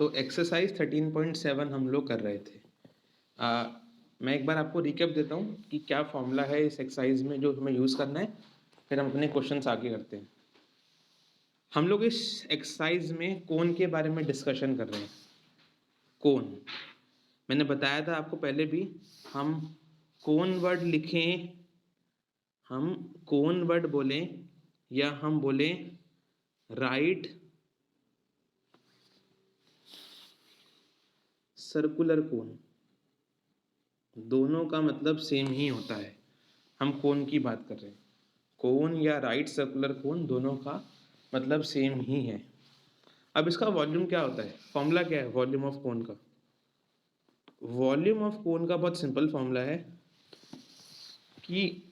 तो एक्सरसाइज 13.7 हम लोग कर रहे थे। मैं एक बार आपको रिकैप देता हूँ कि क्या फॉर्मूला है इस एक्सरसाइज में जो हमें यूज़ करना है, फिर हम अपने क्वेश्चंस आगे करते हैं। हम लोग इस एक्सरसाइज में कोण के बारे में डिस्कशन कर रहे हैं। कोण मैंने बताया था आपको पहले भी, हम कोण वर्ड लिखें, हम कोण वर्ड बोलें या हम बोलें राइट सर्कुलर कोण, दोनों का मतलब सेम ही होता है। हम कोण की बात कर रहे हैं, कोण या राइट सर्कुलर कोण दोनों का मतलब सेम ही है। अब इसका वॉल्यूम क्या होता है, फॉर्मूला क्या है वॉल्यूम ऑफ कोण का? वॉल्यूम ऑफ कोण का बहुत सिंपल फॉर्मूला है कि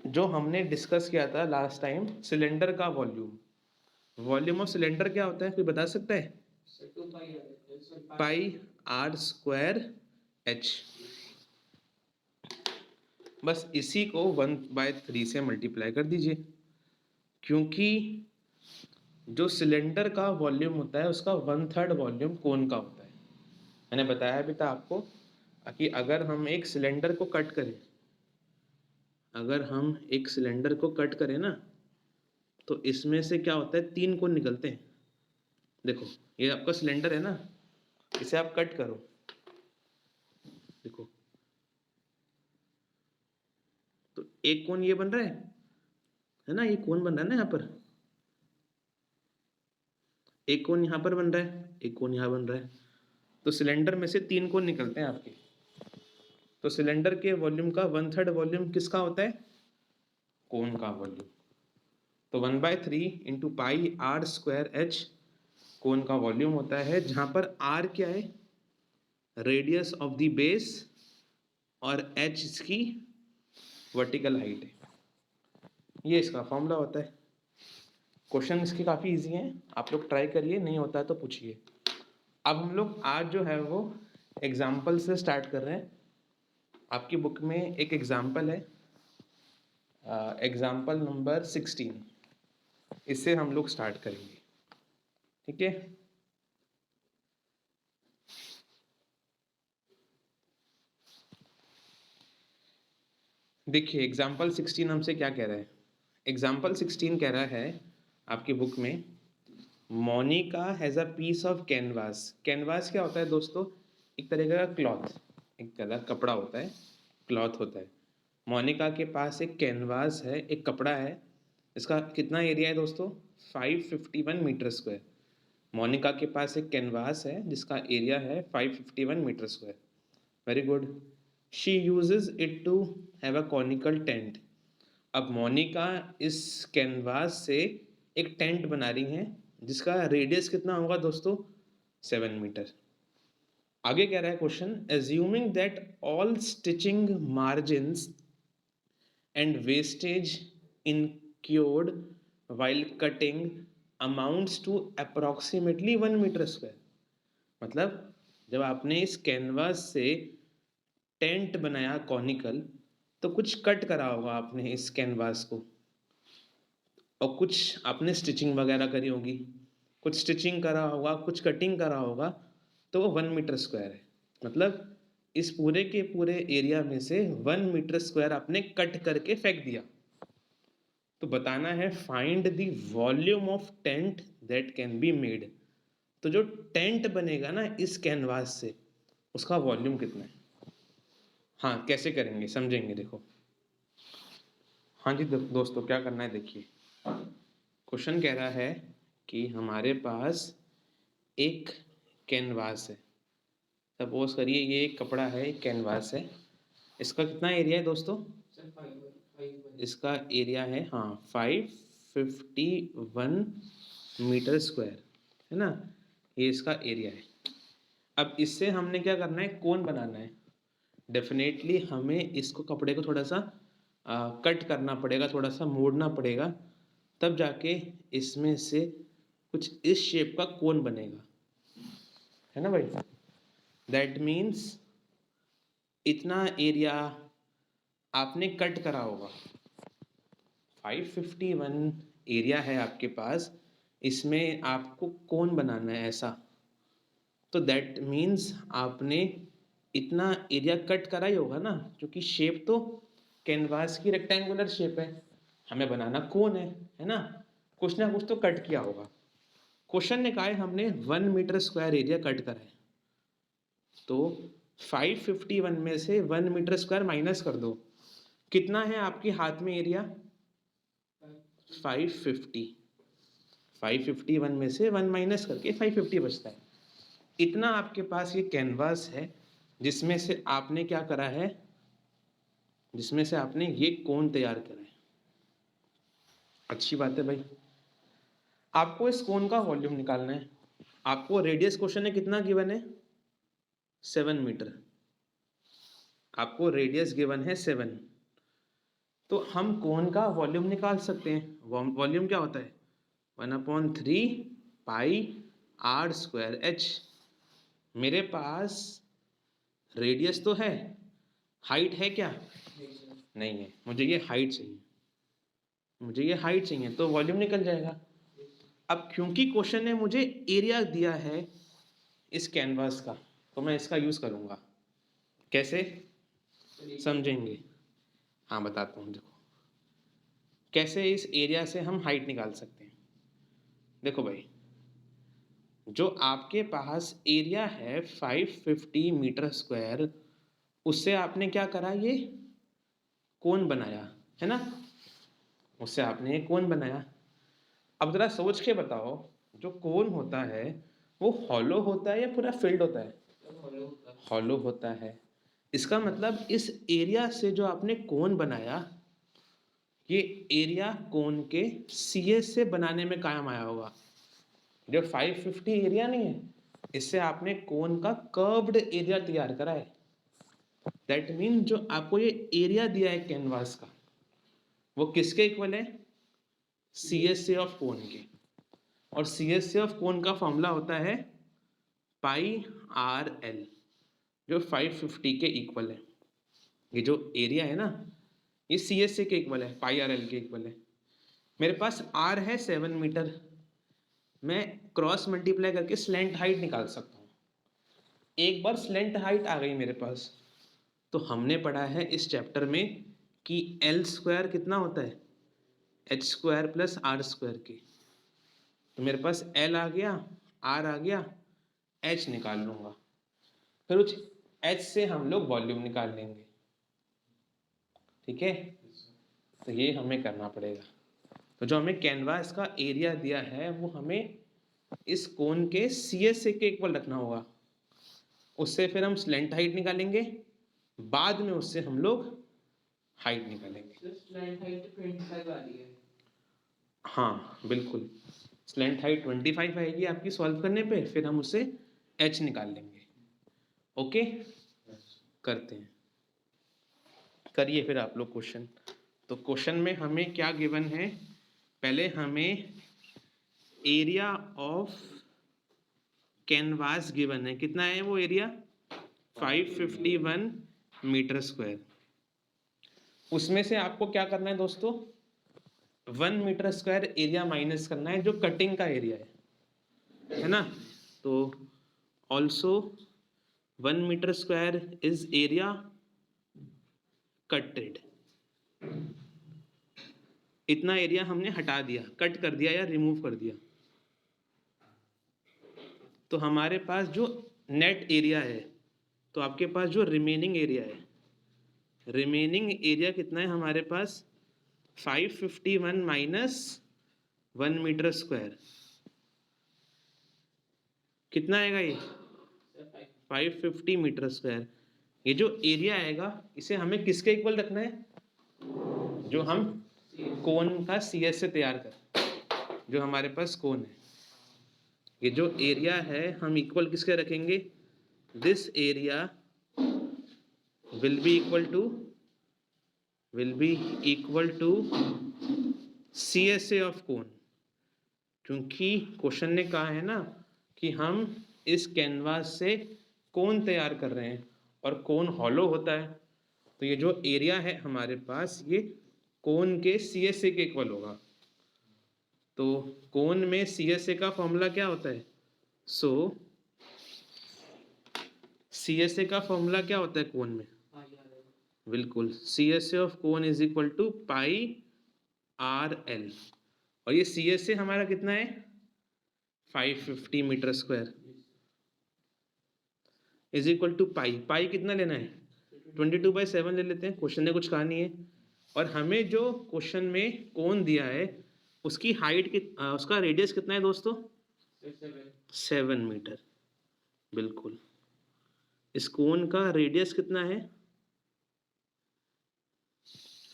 जो हमने डिस्कस किया था लास्ट टाइम, सिलेंडर का वॉल्यूम। वॉल्यूम ऑफ सिलेंडर क्या होता है, कोई बता सकता है? पाई आर स्क्वायर एच। बस इसी को 1/3 से मल्टीप्लाई कर दीजिए, क्योंकि जो सिलेंडर का वॉल्यूम होता है उसका 1/3 वॉल्यूम कोण का होता है। मैंने बताया भी था आपको कि अगर हम एक सिलेंडर को कट करें, अगर हम एक सिलेंडर को कट करें ना, तो इसमें से क्या होता है, 3 कोण निकलते हैं। देखो ये आपका सिलेंडर है ना, इसे आप कट करो, देखो तो एक कोण ये बन रहा है ना, ये कोण बन रहा है ना, यहाँ पर एक कोण यहाँ पर बन रहा है, एक कोण यहाँ बन रहा है। तो सिलेंडर में से 3 कोण निकलते हैं आपके। तो सिलेंडर के वॉल्यूम का 1/3 वॉल्यूम किसका होता है? कोण का वॉल्यूम। तो 1/3 into pi are square H cone का वॉल्यूम होता है, जहां पर आर क्या है, रेडियस ऑफ द बेस, और एच इसकी वर्टिकल हाइट है। ये इसका फॉर्मूला होता है। क्वेश्चन इसके काफ़ी इजी हैं, आप लोग ट्राई करिए, नहीं होता है तो पूछिए। अब हम लोग आज जो है वो एग्जाम्पल से स्टार्ट कर रहे हैं। आपकी बुक में एक एग्जाम्पल है, एग्जाम्पल नंबर 16, इससे हम लोग स्टार्ट करेंगे, ठीक है? देखिए एग्जाम्पल 16 हमसे क्या कह रहा है। एग्जाम्पल 16 कह रहा है आपकी बुक में, Monica has a piece of canvas. Canvas क्या होता है दोस्तों? एक तरीके का क्लॉथ, एक तरह का कपड़ा होता है, क्लॉथ होता है। मोनिका के पास एक कैनवास है, एक कपड़ा है। इसका कितना एरिया है दोस्तों? 551 मीटर स्क्वायर। मोनिका के पास एक कैनवास है जिसका एरिया है 551 metre square. Very good. She uses it to have a conical tent. अब मोनिका इस कैनवास से एक टेंट बना रही हैं जिसका रेडियस कितना होगा दोस्तों? 7 मीटर। आगे कह रहा है question, assuming that all stitching margins and wastage incurred while cutting amounts to approximately 1 metre square. मतलब जब आपने इस कैनवास से टेंट बनाया कॉनिकल, तो कुछ कट करा होगा आपने इस कैनवास को, और कुछ आपने स्टिचिंग वगैरह करी होगी, कुछ स्टिचिंग करा होगा, कुछ कटिंग करा होगा, तो वो 1 मीटर स्क्वायर है। मतलब इस पूरे के पूरे एरिया में से 1 मीटर स्क्वायर आपने कट करके फेंक दिया। तो बताना है find the volume of tent that can be made. तो जो टेंट बनेगा ना इस कैनवास से, उसका वॉल्यूम कितना है। हाँ कैसे करेंगे समझेंगे, देखो। हाँ जी दोस्तों क्या करना है, देखिए क्वेश्चन कह रहा है कि हमारे पास एक कैनवास है। सपोज करिए ये एक कपड़ा है, एक कैनवास है। इसका कितना एरिया है दोस्तों? इसका एरिया है, हाँ, 551 मीटर स्क्वायर, है ना, ये इसका एरिया है। अब इससे हमने क्या करना है, कोन बनाना है। डेफिनेटली हमें इसको कपड़े को थोड़ा सा कट करना पड़ेगा, थोड़ा सा मोड़ना पड़ेगा, तब जाके इसमें से कुछ इस शेप का कोन बनेगा, है ना भाई। दैट मीन्स इतना एरिया आपने कट करा होगा। 551 एरिया है आपके पास, इसमें आपको कोन बनाना है ऐसा, तो दैट मीन्स आपने इतना एरिया कट करा ही होगा ना, क्योंकि शेप तो कैनवास की रेक्टेंगुलर शेप है, हमें बनाना कोन है ना, कुछ ना कुछ तो कट किया होगा। क्वेश्चन ने कहा है हमने 1 मीटर स्क्वायर एरिया कट करा है, तो 551 में से 1 मीटर स्क्वायर माइनस कर दो, कितना है आपके हाथ में एरिया? 550। 551 में से 1 माइनस करके 550 बचता है। इतना आपके पास ये कैनवास है जिसमें से आपने क्या करा है, जिसमें से आपने ये कोन तैयार करा है। अच्छी बात है भाई। आपको इस कोन का वॉल्यूम निकालना है। आपको रेडियस क्वेश्चन में कितना गिवन है? 7 मीटर। आपको रेडियस गिवन है 7, तो हम कोन का वॉल्यूम निकाल सकते हैं। वॉल्यूम क्या होता है? 1/3 पाई आर स्क्वायर एच। मेरे पास रेडियस तो है, हाइट है क्या? नहीं है। मुझे ये हाइट चाहिए, मुझे ये हाइट चाहिए, तो वॉल्यूम निकल जाएगा। अब क्योंकि क्वेश्चन ने मुझे एरिया दिया है इस कैनवास का, तो मैं इसका यूज करूंगा। कैसे समझेंगे? हाँ बताता हूँ। देखो कैसे इस एरिया से हम हाइट निकाल सकते हैं। देखो भाई, जो आपके पास एरिया है 550 मीटर स्क्वायर, उससे आपने क्या करा? ये कोन बनाया है ना, उससे आपने एक कोन बनाया। अब जरा सोच के बताओ, जो कोन होता है वो हॉलो होता है या पूरा फिल्ड होता है? हॉलो होता है। इसका मतलब इस एरिया से जो आपने कोन बनाया, ये एरिया कोन के सीएस से बनाने में काम आया होगा। जो 550 एरिया नहीं है, इससे आपने कोन का कर्व्ड एरिया तैयार करा है। दैट मीन जो आपको ये एरिया दिया है कैनवास का, वो किसके इक्वल है? सीएसए ऑफ कोन के। और सीएसए ऑफ कोन का फॉर्मूला होता है पाई आर एल, जो 550 के इक्वल है। ये जो एरिया है ना, ये सीएसए के इक्वल है, पाई आर एल के इक्वल है। मेरे पास आर है 7 मीटर, मैं क्रॉस मल्टीप्लाई करके स्लेंट हाइट निकाल सकता हूँ। एक बार स्लेंट हाइट आ गई मेरे पास, तो हमने पढ़ा है इस चैप्टर में कि एल स्क्वायर कितना होता है? H square plus R square के। तो मेरे पास एल आ गया, आर आ गया, एच निकाल लूंगा। फिर उस एच से हम लोग वॉल्यूम निकाल लेंगे। ठीक है, तो ये हमें करना पड़ेगा। तो जो हमें कैनवास का एरिया दिया है वो हमें इस कोन के सीएसए के इक्वल रखना होगा। उससे फिर हम स्लेंट हाइट निकालेंगे, बाद में उससे हम लोग हाइट निकालेंगे। स्लैंट हाइट 25 आ रही है। हाँ बिल्कुल, स्लेंट हाइट 25 आएगी आपकी सॉल्व करने पे, फिर हम उससे एच निकाल लेंगे। ओके, करते हैं। करिए फिर आप लोग क्वेश्चन। तो क्वेश्चन में हमें क्या गिवन है? पहले हमें एरिया ऑफ कैनवास गिवन है। कितना है वो एरिया? 551 metre square. उसमें से आपको क्या करना है दोस्तों? 1 मीटर स्क्वायर एरिया माइनस करना है, जो कटिंग का एरिया है ना। तो also 1 metre square is area cutted. इतना एरिया हमने हटा दिया, कट कर दिया या रिमूव कर दिया। तो हमारे पास जो नेट एरिया है, तो आपके पास जो रिमेनिंग एरिया है, रिमेनिंग एरिया कितना है हमारे पास? 551 माइनस 1 मीटर स्क्वायर। कितना आएगा ये? 550 मीटर स्क्वायर। ये जो एरिया आएगा इसे हमें किसके इक्वल रखना है? जो हम कोन का सीएस से तैयार कर, जो हमारे पास कोन है, ये जो एरिया है हम इक्वल किसके रखेंगे? This area will be equal to CSA of cone. क्योंकि क्वेश्चन ने कहा है ना कि हम इस कैनवास से कोन तैयार कर रहे हैं, और कोन हॉलो होता है, तो ये जो एरिया है हमारे पास, ये कोन के सीएसए के इक्वल होगा। तो कोन में सीएसए का फॉर्मूला क्या होता है? सो CSA का फॉर्मूला क्या होता है कोन में? हाँ याद है। बिल्कुल, CSA of cone is equal to pi r l, और ये CSA हमारा कितना है? 550 metre square is equal to pi. Pi कितना लेना है? 22/7 ले लेते हैं, क्वेश्चन ने कुछ कहा नहीं है। और हमें जो क्वेश्चन में कोन दिया है उसकी हाइट उसका रेडियस कितना है दोस्तों? 7 मीटर। बिल्कुल, इस कोन का रेडियस कितना है?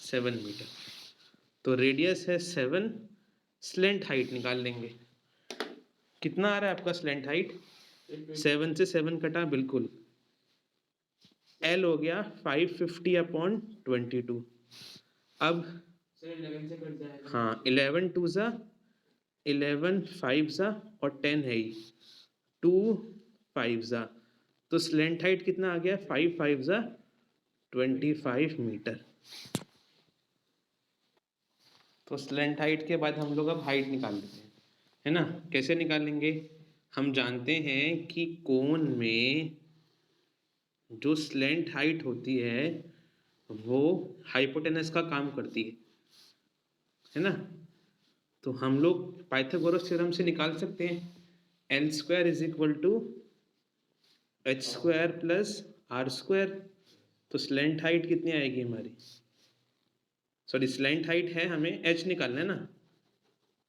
7 मीटर। तो रेडियस है 7, स्लेंट हाइट निकाल लेंगे। कितना आ रहा है आपका स्लेंट हाइट? 7 से 7 कटा, बिल्कुल, L हो गया 550/22। अब सर 11 से कट जाएगा। हाँ, 11 2 ज़ा 11 5 ज़ा और 10 है ही, 2 5 ज़ा, तो स्लेंट हाइट कितना आ गया? 5 5 ज़ा 25 मीटर। तो स्लेंट हाइट के बाद हम लोग अब हाइट निकाल लेते हैं, है ना? कैसे निकालेंगे? हम जानते हैं कि कोन में जो स्लेंट हाइट होती है वो हाइपोटेनस का काम करती है ना? तो हम लोग पाइथागोरस थ्योरम से निकाल सकते हैं L square is equal to H square plus R square. तो स्लेंट हाइट कितनी आएगी हमारी? सॉरी, स्लेंट हाइट है, हमें एच निकालना है ना,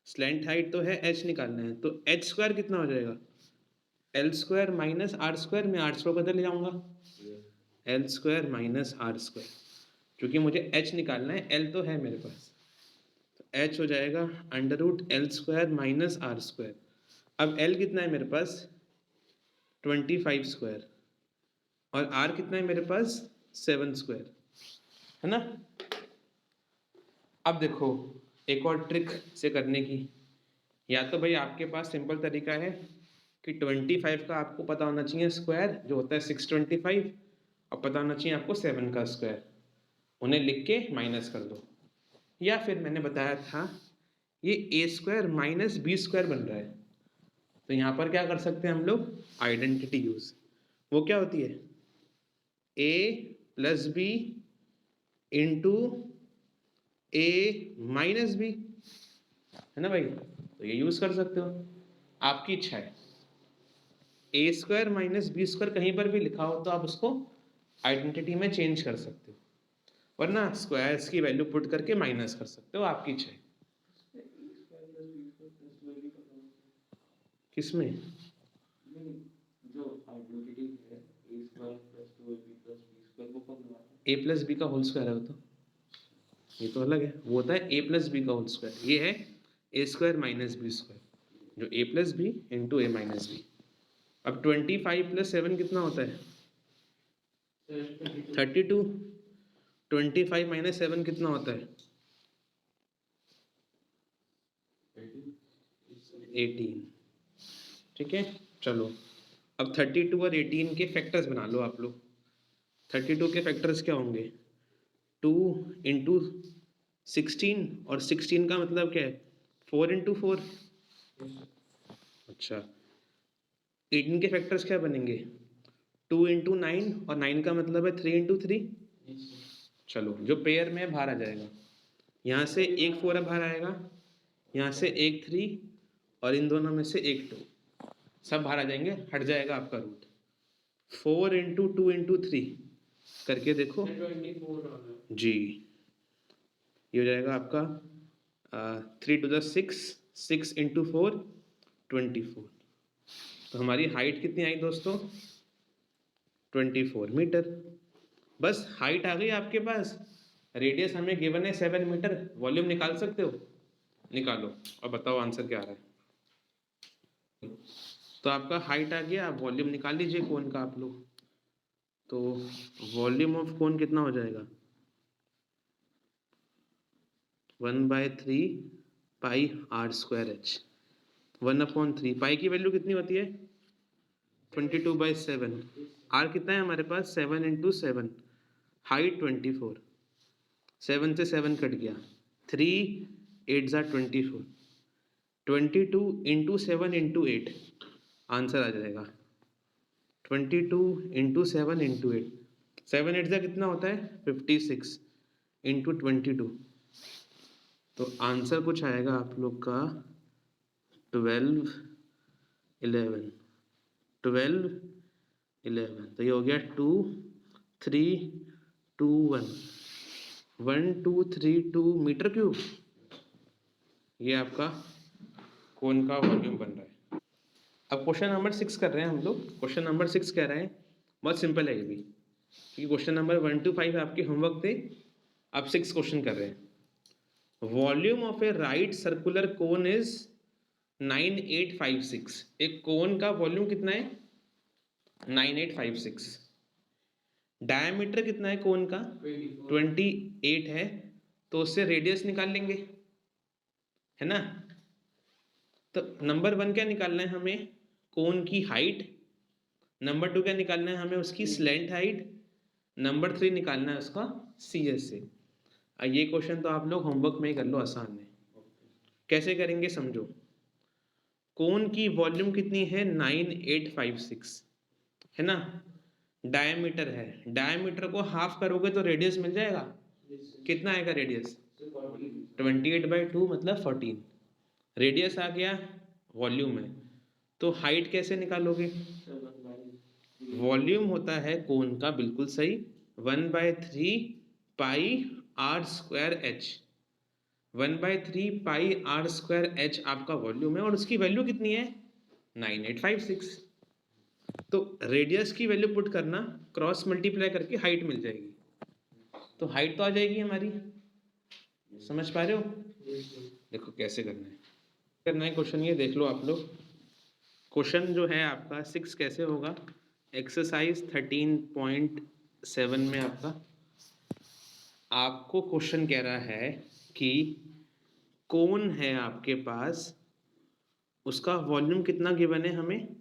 स्लेंट हाइट तो है, एच निकालना है, तो एच स्क्वायर कितना हो जाएगा? L square minus R square, में आर स्क्वायर बदल जाऊंगा, L square minus R square, क्योंकि मुझे एच निकालना है, एल तो है मेरे पास, तो एच हो जाएगा √L square minus R square. अब एल कितना है मेरे पास? 25 स्क्वायर, और आर कितना है मेरे पास? 7 स्क्वायर, है ना? अब देखो एक और ट्रिक से करने की, या तो भाई आपके पास सिंपल तरीका है कि 25 का आपको पता होना चाहिए स्क्वायर, जो होता है 625, और पता होना चाहिए आपको 7 का स्क्वायर, उन्हें लिख के माइनस कर दो। या फिर मैंने बताया था ये ए स्क्वायर माइनस बी स्क्वायर बन रहा है, तो यहाँ पर क्या कर सकते हैं हम लोग? Identity use. वो क्या होती है? ए प्लस बी इंटू ए माइनस बी, है ना भाई? तो ये यूज कर सकते हो, आपकी इच्छा है। ए स्क्वायर माइनस बी स्क्वायर कहीं पर भी लिखा हो तो आप उसको आइडेंटिटी में चेंज कर सकते हो, वरना स्क्वायर्स की वैल्यू पुट करके माइनस कर सकते हो, आपकी इच्छा है। किसमें? जो आइडेंटिटी है a square plus 2ab plus b square को कब लगाना ए प्लस बी का होल स्क्वायर है वो तो, ये तो अलग है, वो होता है ए प्लस बी का होल स्क्वायर, ये है ए स्क्वायर माइनस बी स्क्वायर, जो ए प्लस बी इंटू ए माइनस बी। अब 25 प्लस 7 कितना होता है? है? 32। 25 माइनस 7 कितना होता है? 18। ठीक है, चलो अब 32 और 18 के फैक्टर्स बना लो आप लोग। 32 के फैक्टर्स क्या होंगे? 2 इंटू 16, और 16 का मतलब क्या है? 4 इंटू 4। अच्छा, 18 के फैक्टर्स क्या बनेंगे? 2 इंटू 9, और 9 का मतलब है 3 इंटू 3। चलो, जो पेयर में है बाहर आ जाएगा, यहाँ से एक 4 बाहर आएगा, यहाँ से एक 3, और इन दोनों में से एक 2, सब बाहर आ जाएंगे, हट जाएगा आपका रूट। 4 इंटू 2 इंटू 3 करके देखो 24 जी, ये हो जाएगा आपका 3 टू द 6, 6 इंटू 4 24। तो हमारी हाइट कितनी आई दोस्तों? 24 मीटर। बस हाइट आ गई आपके पास, रेडियस हमें गिवन है 7 मीटर, वॉल्यूम निकाल सकते हो, निकालो और बताओ आंसर क्या आ रहा है। तो आपका हाइट आ गया, वॉल्यूम निकाल लीजिए कोन का आप लोग। तो वॉल्यूम ऑफ कोन कितना हो जाएगा? 1/3 पाई आर स्क्वायर एच। 1/3 पाई की वैल्यू कितनी होती है? 22/7। आर कितना है हमारे पास? 7 इंटू 7, हाइट 24, 7 से 7 कट गया, 3 8 ज़ा 24, 22 इंटू 7 इंटू 8, आंसर आ जाएगा 22 इंटू 7 इंटू 8, 7 8 का कितना होता है 56 इंटू 22, तो आंसर कुछ आएगा आप लोग का 12 11 12 11, तो ये हो गया 2 3 2 1 1 2 3 2 मीटर क्यूब। ये आपका कोन का वॉल्यूम बन रहा है। अब क्वेश्चन नंबर 6 कर रहे हैं हम लोग। क्वेश्चन नंबर 6 कह रहे हैं, बहुत सिंपल है ये भी, क्योंकि क्वेश्चन नंबर 1 to 5 आपके होमवर्क थे, आप 6 क्वेश्चन कर रहे हैं। Volume of A right circular cone is 9856। एक कोन का वॉल्यूम कितना है 9856। डायमीटर कितना है कोन का 28 है, तो उससे रेडियस निकाल लेंगे, है ना। तो नंबर 1 क्या निकालना है हमें, कोन की हाइट। नंबर 2 क्या निकालना है हमें, उसकी स्लेंट हाइट। नंबर 3 निकालना है उसका CS से। ये क्वेश्चन तो आप लोग होमवर्क में ही कर लो, आसान है। कैसे करेंगे समझो। कोन की वॉल्यूम कितनी है 9856, है ना। डायमीटर है, डायमीटर को हाफ करोगे तो रेडियस मिल जाएगा। कितना आएगा रेडियस 28/2 मतलब 14। रेडियस आ गया, वॉल्यूम है, तो हाइट कैसे निकालोगे। वॉल्यूम होता है कोन का, बिल्कुल सही, 1/3 pi are square h. 1/3 pi are square h आपका वॉल्यूम है, और उसकी वैल्यू कितनी है 9856। तो रेडियस की वैल्यू पुट करना, क्रॉस मल्टीप्लाई करके हाइट मिल जाएगी, तो हाइट तो आ जाएगी हमारी। समझ पा रहे हो। देखो कैसे करना है क्वेश्चन, ये देख लो आप लोग। क्वेश्चन जो है आपका 6 कैसे होगा, एक्सरसाइज 13.7 में आपको क्वेश्चन कह रहा है कि कोन है आपके पास, उसका वॉल्यूम कितना गिवन है हमें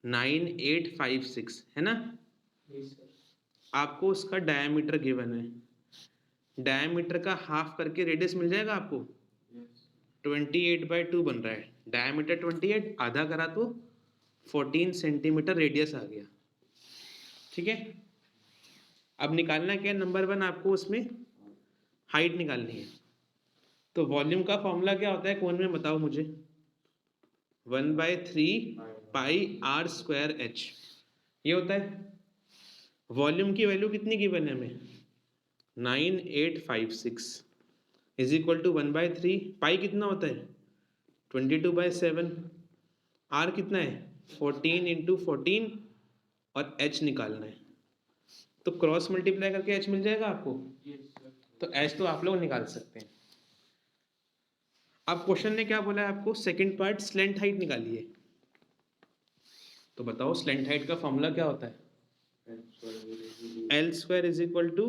9856, है ना। आपको उसका डायमीटर गिवन है, डायमीटर का हाफ करके रेडियस मिल जाएगा आपको। 28/2 बन रहा है, डायमीटर 28, आधा करा तो 14 सेंटीमीटर रेडियस आ गया। ठीक है, अब निकालना क्या है, नंबर 1 आपको उसमें हाइट निकालनी है। तो वॉल्यूम का फॉर्मूला क्या होता है कोन में, बताओ मुझे। 1/3 पाई आर स्क्वायर एच, ये होता है। वॉल्यूम की वैल्यू कितनी गिवन है हमें 9856 इज इक्वल टू 1/3, पाई कितना होता है 22/7, आर कितना है 14 इंटू 14, और एच निकालना है, तो क्रॉस मल्टीप्लाई करके एच मिल जाएगा आपको। तो एच तो आप लोग निकाल सकते हैं। अब क्वेश्चन ने क्या बोला है आपको, सेकंड पार्ट स्लेंट हाइट निकालिए। तो बताओ स्लेंट हाइट का फॉर्मूला क्या होता है, L² is equal to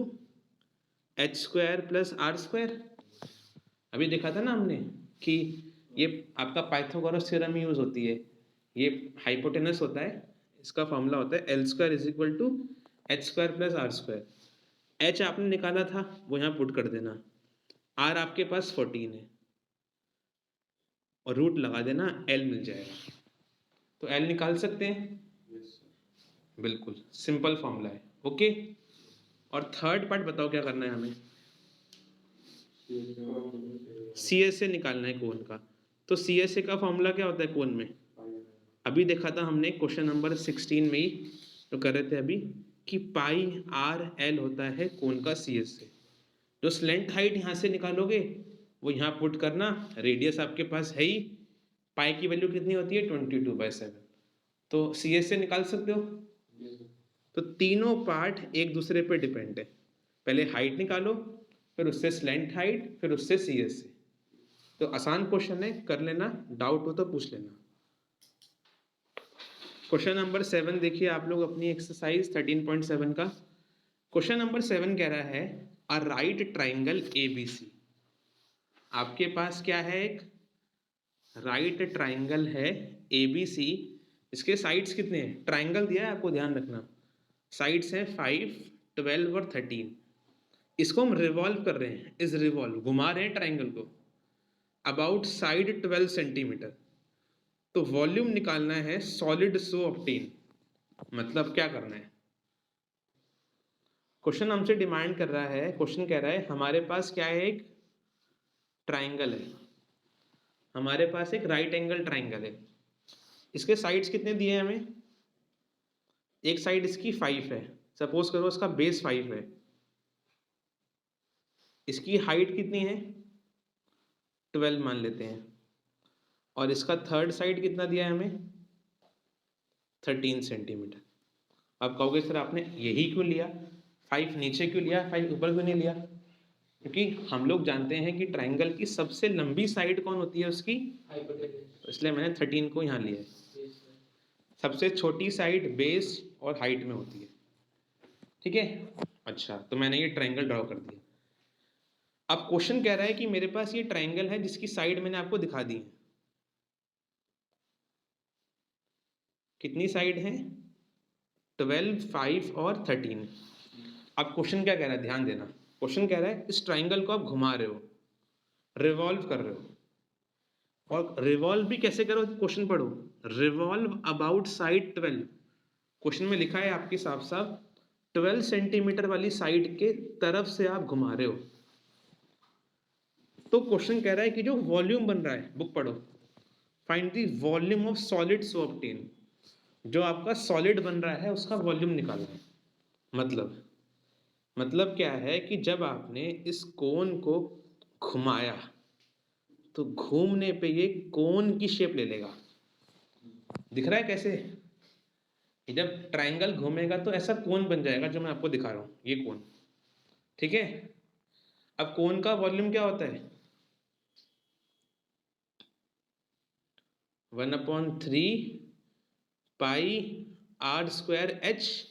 H² plus R²। अभी देखा था ना हमने कि ये आपका पाइथागोरस थ्योरम यूज होती है। ये हाइपोटेनस होता है, इसका फॉर्मूला होता है L² is equal to H² plus R²। H आपने निकाला था, वो यहाँ पुट कर देना। R आपके पास 14 है, और रूट लगा देना, L मिल जाएगा। तो L निकाल सकते हैं, बिल्कुल सिंपल फॉर्मूला है। ओके, और थर्ड पार्ट बताओ क्या करना है हमें, CS से निकालना है कोन का। तो CS का फॉर्मूला क्या होता है कोन में, अभी देखा था हमने क्वेश्चन नंबर 16 में ही तो कर रहे थे अभी, कि पाई RL होता है कोन का CS से। जो स्लेंट हाइट यहाँ से निकालोगे वो यहाँ पुट करना, रेडियस आपके पास है ही, पाई की वैल्यू कितनी होती है 22/7, तो CS से निकाल सकते हो। तो तीनों पार्ट एक दूसरे पे डिपेंड है, पहले हाइट निकालो, फिर उससे स्लेंट हाइट, फिर उससे CS से। तो आसान क्वेश्चन है, कर लेना, डाउट हो तो पूछ लेना। क्वेश्चन नंबर 7 देखिए आप लोग अपनी एक्सरसाइज 13.7 का। क्वेश्चन नंबर 7 कह रहा है अ राइट ट्राइंगल ABC। आपके पास क्या है, एक राइट ट्राइंगल है ABC। इसके साइड्स कितने हैं, ट्राइंगल दिया है आपको, ध्यान रखना। साइड्स हैं 5, 12 और 13। इसको हम रिवॉल्व कर रहे हैं, इस रिवॉल्व घुमा रहे हैं ट्राइंगल को अबाउट साइड 12 सेंटीमीटर। तो वॉल्यूम निकालना है सॉलिड सो ऑब्टेन। मतलब क्या करना है? क्वेश्चन हमसे डिमांड कर रहा है, क्वेश्चन कह रहा है हमारे पास क्या है, एक ट्राइंगल है, हमारे पास एक राइट एंगल ट्राइंगल है। इसके साइड्स कितने दिए हैं हमें? एक साइड इसकी 5 है, सपोज करो इसका बेस 5 है। इसकी हाइट कितनी है? 12 मान लेते हैं। और इसका थर्ड साइड कितना दिया है हमें? 13 सेंटीमीटर। आप कहोगे सर आपने यही क्यों लिया, 5 नीचे क्यों लिया, 5 ऊपर क्यों नहीं लिया? क्योंकि हम लोग जानते हैं कि ट्राइंगल की सबसे लंबी साइड कौन होती है उसकी? तो इसलिए मैंने 13 को यहाँ लिया है। सबसे छोटी साइड बेस और हाइट में होती है, ठीक है। अच्छा, तो मैंने ये ट्राइंगल ड्रॉ कर दिया। अब क्वेश्चन कह रहा है कि मेरे पास ये ट्राइंगल है जिसकी साइड मैंने आपको दिखा दी है। कितनी साइड है? 12, 5 और 13। अब क्वेश्चन क्या कह रहा है, ध्यान देना। क्वेश्चन कह रहा है इस ट्राइंगल को आप घुमा रहे हो, रिवॉल्व कर रहे हो। और रिवॉल्व भी कैसे करो, क्वेश्चन पढ़ो। Revolve about side 12। क्वेश्चन में लिखा है आपके साफ साफ 12 सेंटीमीटर वाली साइड के तरफ से आप घुमा रहे हो। तो क्वेश्चन कह रहा है कि जो वॉल्यूम बन रहा है, बुक पढ़ो, find the volume of solid so obtain. जो आपका सॉलिड बन रहा है उसका वॉल्यूम निकालना है। मतलब क्या है कि जब आपने इस कोन को घुमाया तो घूमने पे ये कोन की शेप ले लेगा। दिख रहा है कैसे? जब ट्राइंगल घूमेगा तो ऐसा कोन बन जाएगा जो मैं आपको दिखा रहा हूँ, ये कोन, ठीक है। अब कोन का वॉल्यूम क्या होता है? 1/3 पाई आर स्क्वायर एच,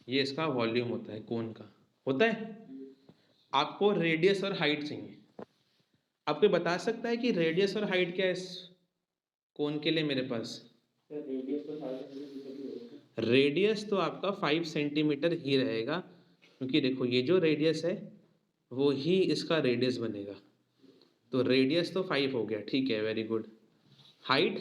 ये इसका वॉल्यूम होता है कोन का, होता है। आपको रेडियस और हाइट चाहिए। आपको बता सकता है कि रेडियस और हाइट क्या है इस कोन के लिए मेरे पास? रेडियस तो आपका 5 सेंटीमीटर ही रहेगा, क्योंकि देखो ये जो रेडियस है वो ही इसका रेडियस बनेगा। तो रेडियस तो 5 हो गया, ठीक है, वेरी गुड। हाइट?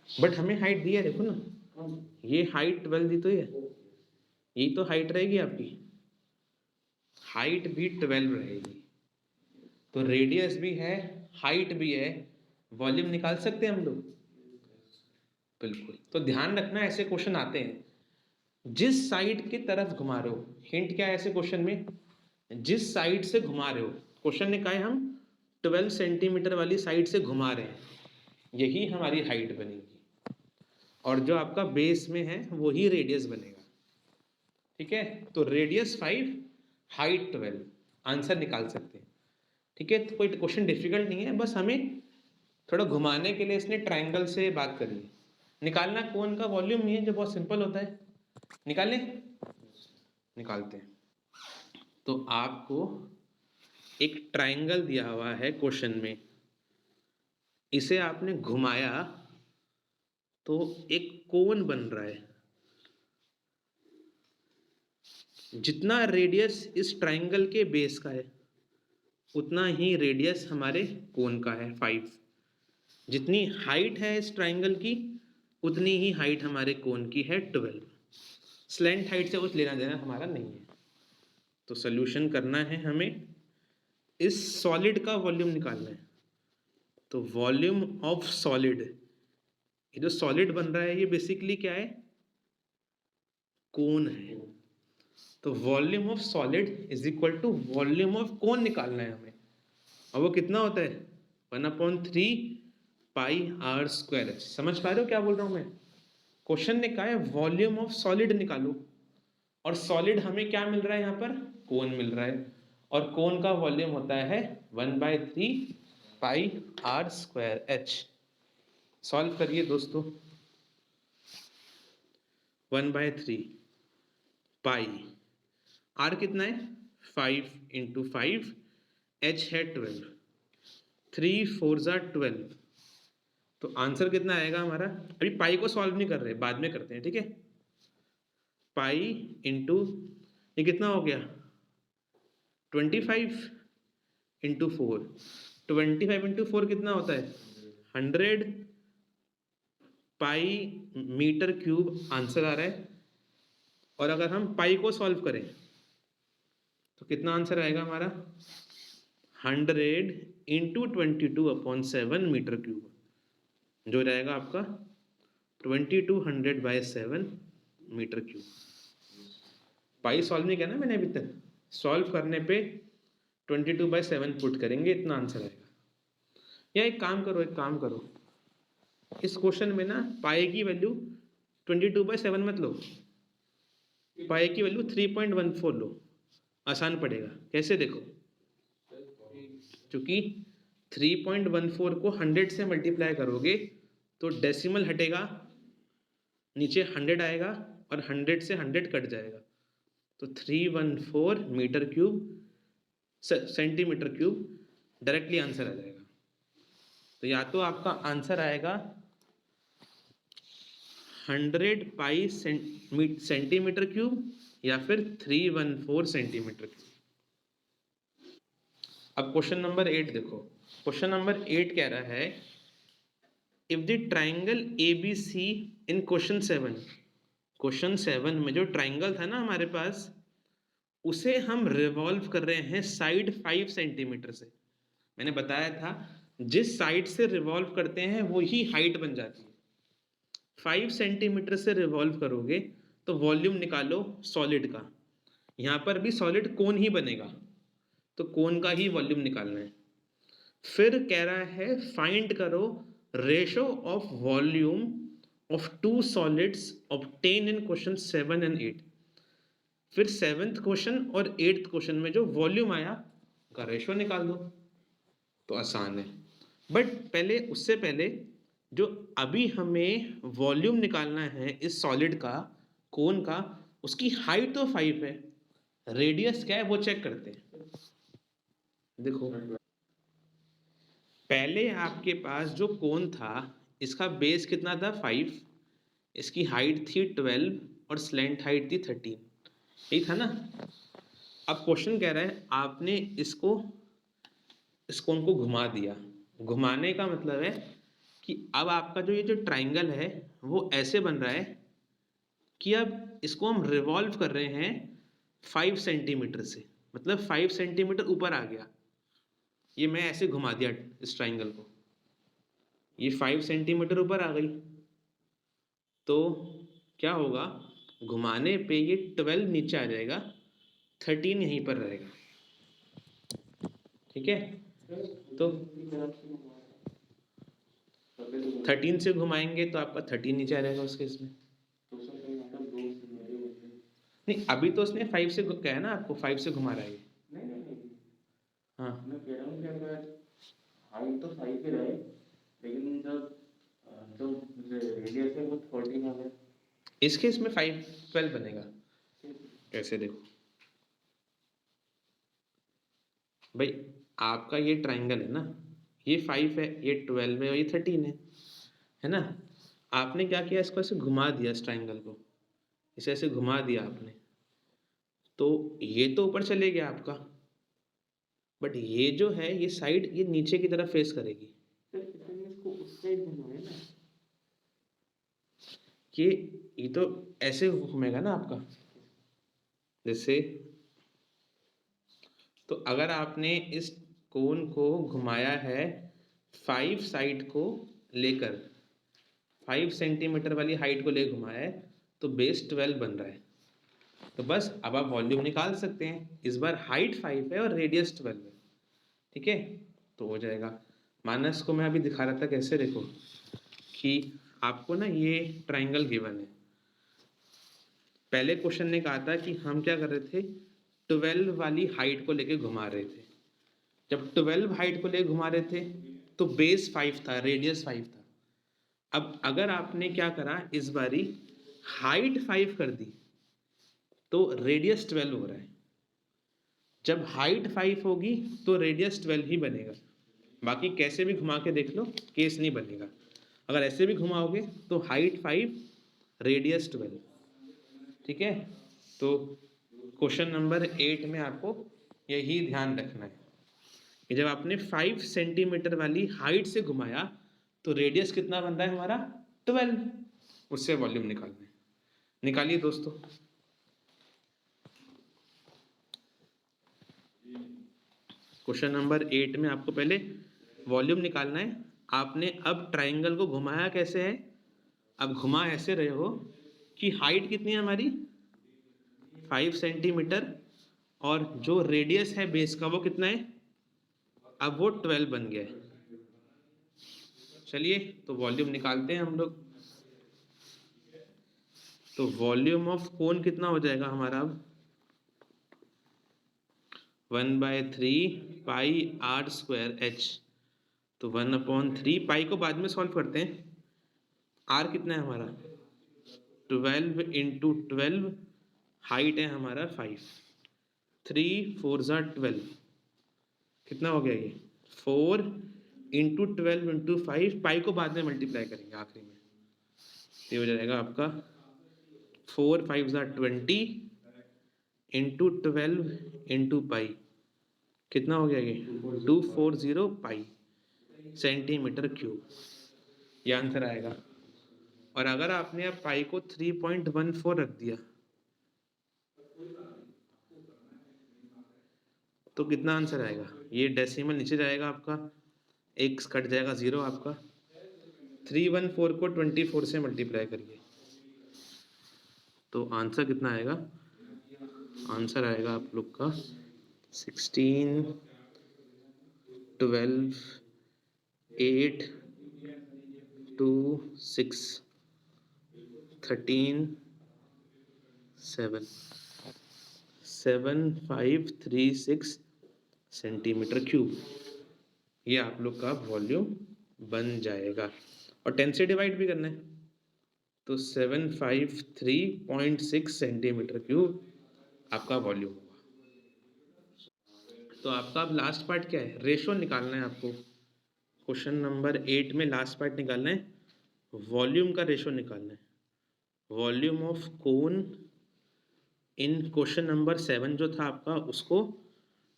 बट हमें हाइट दी है, देखो ना, ये हाइट 12 दी तो है, यही तो हाइट रहेगी आपकी, हाइट भी 12 रहेगी। तो रेडियस भी है, हाइट भी है, वॉल्यूम निकाल सकते हैं हम लोग, बिल्कुल। तो ध्यान रखना ऐसे क्वेश्चन आते हैं जिस साइड की तरफ घुमा रहे हो। हिंट क्या है ऐसे क्वेश्चन में? जिस साइड से घुमा रहे हो। क्वेश्चन ने कहा है हम 12 सेंटीमीटर वाली साइड से घुमा रहे हैं, यही हमारी हाइट बनेगी, और जो आपका बेस में है वही रेडियस बनेगा, ठीक है। तो रेडियस 5, हाइट 12, आंसर निकाल सकते हैं, ठीक है। तो कोई क्वेश्चन डिफिकल्ट नहीं है, बस हमें थोड़ा घुमाने के लिए इसने ट्राइंगल से बात करी है। निकालना कोन का वॉल्यूम नहीं है, जो बहुत सिंपल होता है, निकालें, निकालते हैं। तो आपको एक ट्राइंगल दिया हुआ है क्वेश्चन में, इसे आपने घुमाया तो एक कोन बन रहा है। जितना रेडियस इस ट्राइंगल के बेस का है उतना ही रेडियस हमारे कोन का है 5। जितनी हाइट है इस ट्राइंगल की उतनी ही हाइट हमारे कोन की है 12। स्लैंट हाइट से कुछ लेना देना हमारा नहीं है। तो सोल्यूशन करना है हमें, इस सॉलिड का वॉल्यूम निकालना है। तो वॉल्यूम ऑफ सॉलिड, ये जो सॉलिड बन रहा है ये बेसिकली क्या है? कोन है। तो volume of solid is equal to volume of cone निकालना है हमें, और वो कितना होता है? 1/3 पाई आर स्क्वायर एच। समझ पा रहे हो क्या बोल रहा हूं मैं? क्वेश्चन ने कहा है वॉल्यूम ऑफ सॉलिड निकालो, और सॉलिड हमें क्या मिल रहा है यहाँ पर? कोन मिल रहा है, और कोन का वॉल्यूम होता है 1/3 pi are square H. Solve करिए दोस्तों। 1/3 पाई, आर कितना है? 5 इंटू 5, एच है 12, 3 4 12। तो आंसर कितना आएगा हमारा? अभी पाई को सॉल्व नहीं कर रहे, बाद में करते हैं, ठीक है। पाई इंटू, ये कितना हो गया? 25 इंटू 4, 25 इंटू 4 कितना होता है? 100 पाई मीटर क्यूब आंसर आ रहा है। और अगर हम पाई को सॉल्व करें तो कितना आंसर आएगा हमारा? 100 इंटू 22/7 मीटर क्यूब, जो रहेगा आपका 2200/7 मीटर क्यूब। पाई सॉल्व नहीं किया ना मैंने अभी तक, सॉल्व करने पे 22/7 पुट करेंगे, इतना आंसर आएगा। या एक काम करो, इस क्वेश्चन में ना पाई की वैल्यू 22/7 मत लो, पाई की वैल्यू 3.14 लो, आसान पड़ेगा। कैसे देखो, क्योंकि 3.14 को 100 से मल्टीप्लाई करोगे तो डेसिमल हटेगा, नीचे 100 आएगा और 100 से 100 कट जाएगा, तो 314 metre cube centimetre cube directly answer आ जाएगा। तो या तो आपका आंसर आएगा 100 पाई सेंटीमीटर क्यूब या फिर 314 सेंटीमीटर क्यूब। अब क्वेश्चन नंबर 8 देखो। क्वेश्चन नंबर 8 कह रहा है if the triangle ABC in question 7 में जो ट्राइंगल था ना हमारे पास, उसे हम रिवॉल्व कर रहे हैं साइड 5 सेंटीमीटर से। मैंने बताया था जिस साइड से रिवॉल्व करते हैं वो ही हाइट बन जाती है। 5 सेंटीमीटर से रिवॉल्व करोगे तो वॉल्यूम निकालो सॉलिड का, यहाँ पर भी सॉलिड कोन ही बनेगा, तो कोन का ही वॉल्यूम निकालना है। फिर कह रहा है फाइंड करो ratio of volume of 2 solids obtain in question 7 and 8। फिर 7th क्वेश्चन और 8th क्वेश्चन में जो वॉल्यूम आया का रेशो निकाल दो, तो आसान है। बट उससे पहले जो अभी हमें वॉल्यूम निकालना है इस सॉलिड का, कोन का, उसकी हाइट तो 5 है, रेडियस क्या है वो चेक करते हैं। देखो पहले आपके पास जो कोन था इसका बेस कितना था? 5, इसकी हाइट थी 12 और स्लैंट हाइट थी 13, यही था ना। अब क्वेश्चन कह रहा है आपने इस कोन को घुमा दिया। घुमाने का मतलब है कि अब आपका जो ये जो ट्राइंगल है वो ऐसे बन रहा है कि अब इसको हम रिवॉल्व कर रहे हैं 5 सेंटीमीटर से, मतलब 5 सेंटीमीटर ऊपर आ गया। ये मैं ऐसे घुमा दिया इस ट्राइंगल को, ये 5 सेंटीमीटर ऊपर आ गई, तो क्या होगा? घुमाने पे ये 12 नीचे आ जाएगा, 13 यहीं पर रहेगा। ठीक है, तो 13 से घुमाएंगे तो आपका 13 नीचे आ जाएगा उस केस में। नहीं, अभी तो उसने 5 से कहा है ना आपको, 5 से घुमा रहा है ये। हाँ मैं कह रहा हूँ कि अगर हाइट तो 5 ही रहे, लेकिन जब जो रेडियस है वो 14 हो गया, इस केस में 12 बनेगा। कैसे देखो भाई, आपका ये ट्राइंगल है ना, ये 5 है, ये 12 है और ये 13 है ना। आपने क्या किया, इसको ऐसे घुमा दिया, इस ट्राइंगल को इसे ऐसे घुमा दिया आपने, तो ये तो ऊपर चले गया आपका, बट ये जो है ये साइड ये नीचे की तरफ फेस करेगी। इसको उस साइड घुमाए ना, ये तो ऐसे घूमेगा ना आपका, जैसे, तो अगर आपने इस कोन को घुमाया है 5 साइड को लेकर, 5 सेंटीमीटर वाली हाइट को ले घुमाया है, तो बेस 12 बन रहा है। तो बस अब आप वॉल्यूम निकाल सकते हैं। इस बार हाइट 5 है और रेडियस 12 है। ठीक है, तो हो जाएगा। मानस को मैं अभी दिखा रहा था कैसे, देखो कि आपको ना ये ट्राइंगल गिवन है। पहले क्वेश्चन ने कहा था कि हम क्या कर रहे थे, 12 वाली हाइट को लेके घुमा रहे थे। जब 12 हाइट को लेके घुमा रहे थे तो बेस 5 था, रेडियस 5 था। अब अगर आपने क्या करा, इस बारी हाइट 5 कर दी तो रेडियस 12 हो रहा है। जब हाइट 5 होगी तो रेडियस 12 ही बनेगा। बाकी कैसे भी घुमा के देख लो, केस नहीं बनेगा। अगर ऐसे भी घुमाओगे तो हाइट 5 रेडियस 12। ठीक है, तो क्वेश्चन नंबर 8 में आपको यही ध्यान रखना है कि जब आपने 5 सेंटीमीटर वाली हाइट से घुमाया तो रेडियस कितना बन रहा है हमारा 12, उससे वॉल्यूम निकालना है। निकालिए दोस्तों। क्वेश्चन नंबर 8 में आपको पहले वॉल्यूम निकालना है। आपने अब ट्राइंगल को घुमाया कैसे है, अब घुमा ऐसे रहे हो कि हाइट कितनी है हमारी 5 सेंटीमीटर और जो रेडियस है बेस का वो कितना है, अब वो 12 बन गया है। चलिए तो वॉल्यूम निकालते हैं हम लोग। तो वॉल्यूम ऑफ कोन कितना हो जाएगा हमारा अब 1/3 पाई आर स्क्वायर एच। तो 1/3 पाई को बाद में सॉल्व करते हैं। आर कितना है हमारा 12 इंटू 12, हाइट है हमारा 5, 3 4 ज़ा 12, कितना हो गया ये 4 इंटू 12 इंटू 5, पाई को बाद में मल्टीप्लाई करेंगे आखिरी में। ये हो जाएगा आपका 4 5 ज़ा 20 इंटू 12 इंटू पाई, कितना हो गया ये 240 पाई सेंटीमीटर क्यूब, ये आंसर आएगा। और अगर आपने अब पाई को 3.14 रख दिया तो कितना आंसर आएगा, ये डेसिमल नीचे जाएगा आपका, एक कट जाएगा 0 आपका। 314 को 24 से मल्टीप्लाई करिए तो आंसर कितना आएगा, आंसर आएगा आप लोग का 16 12 8 2 6 13 7 7536 सेंटीमीटर क्यूब, ये आप लोग का वॉल्यूम बन जाएगा। और 10 से डिवाइड भी करना है तो 753.6 सेंटीमीटर क्यूब आपका वॉल्यूम होगा। तो आपका अब लास्ट पार्ट क्या है, रेशो निकालना है आपको। क्वेश्चन नंबर 8 में लास्ट पार्ट निकालना है, वॉल्यूम का रेशो निकालना है। Volume of cone in question number 7 जो था आपका, उसको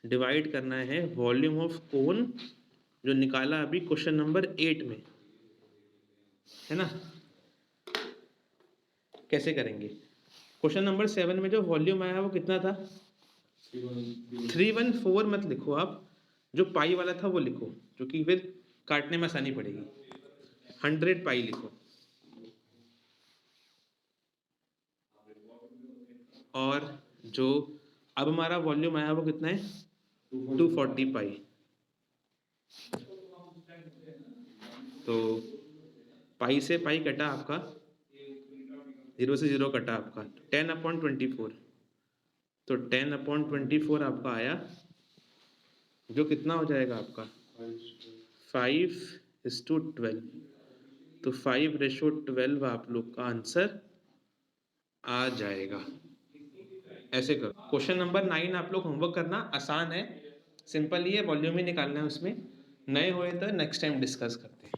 डिवाइड करना है वॉल्यूम ऑफ कोन जो निकाला अभी क्वेश्चन नंबर 8 में, है ना। कैसे करेंगे, क्वेश्चन नंबर 7 में जो वॉल्यूम आया वो कितना था 314 मत लिखो आप, जो पाई वाला था वो लिखो, क्योंकि फिर काटने में आसानी पड़ेगी। 100 पाई लिखो। और जो अब हमारा वॉल्यूम आया वो कितना है 240 पाई। तो पाई से पाई कटा आपका, 0 से 0 कटा आपका 10/24, तो 10/24 आपका आया, जो कितना हो जाएगा आपका 5:12, तो 5:12 आप लोग का आंसर आ जाएगा। ऐसे करो। क्वेश्चन नंबर 9 आप लोग होमवर्क करना, आसान है, सिंपल ही है, वॉल्यूम ही निकालना है उसमें। नए हुए तो नेक्स्ट टाइम डिस्कस करते हैं।